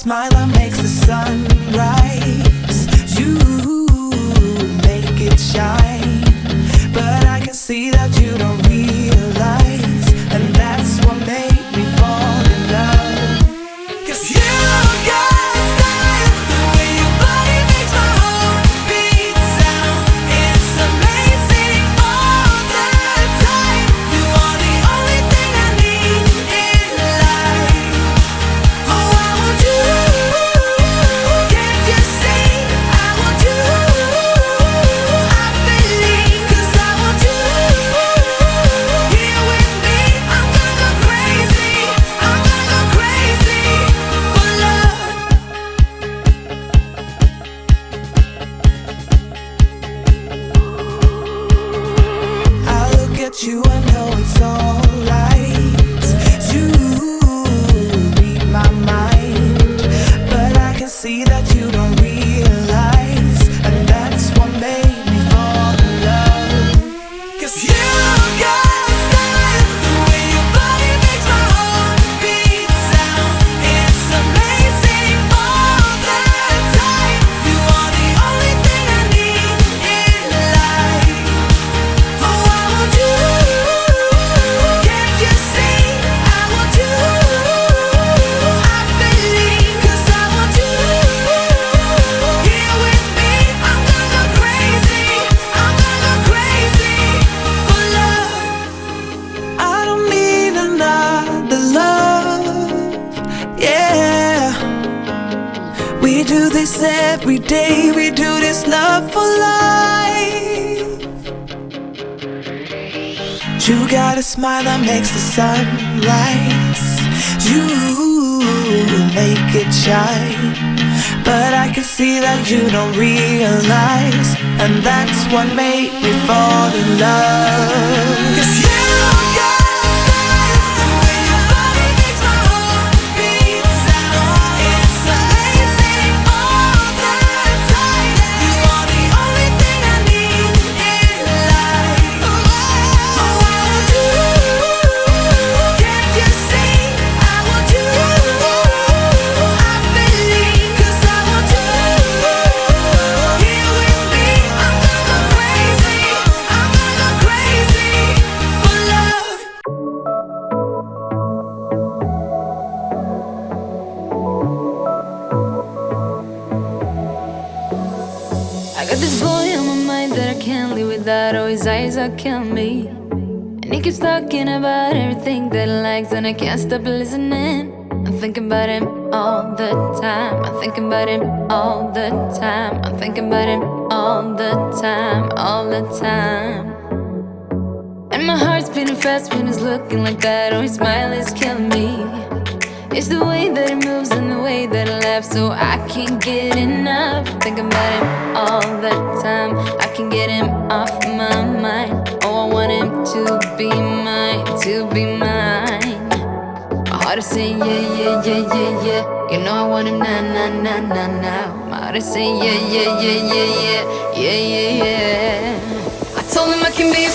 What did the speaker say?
smile that makes the sun rise. You make it shine, but I can see that you don't realize, and that's what made me fall in love. 'Cause you got style, the way your body makes my heart beat sound. It's amazing all the time. You are the only thing I need in life. Oh, I want you. Can't you see? I want you. I believe, 'cause I want you. Here with me, I'm gonna go crazy. I'm gonna go crazy for love. I look at you, I know it's alright. You read my mind, but I can see that you don't realize, and that's what made me fall in love. 'Cause you got style, the way your body makes my heart beat sound. It's amazing all the time. You are the only thing I need in life. Oh, I want you. Can't you see? I want you. I believe, 'cause I want you. Here with me, I'm gonna go crazy. I'm gonna go crazy for love. I don't need another love. Yeah, we do this every day. We do this love for life. You got a smile that makes the sun rise. You make it shine, but I can see that you don't realize, and that's what made me fall in love. 'Cause you got style, the way your body makes my heart beat sound. It's amazing all the time. You are the only thing I need in life. Oh, I want you. Can't you see? I want you. I believe, 'cause I want you. Here with me, I'm gonna go crazy. I'm gonna go crazy for love. I got this boy on my mind that I can't live without. Oh, his eyes are killing me. And he keeps talking about everything that he likes, and I can't stop listening. I'm thinking about him all the time. I'm thinking about him all the time. I'm thinking about him all the time, all the time. And my heart's beating fast when he's looking like that. Oh, his smile is killing me. It's the way that he moves and the way that he laughs, so I can't get enough. Thinking about him all the time. I can't get him off my mind. Oh, I want him to be mine, to be mine. My heart is saying yeah, yeah, yeah, yeah, yeah. You know I want him now, now, now, now, now. My heart is saying yeah, yeah, yeah, yeah, yeah, yeah, yeah, yeah. I told him I can be a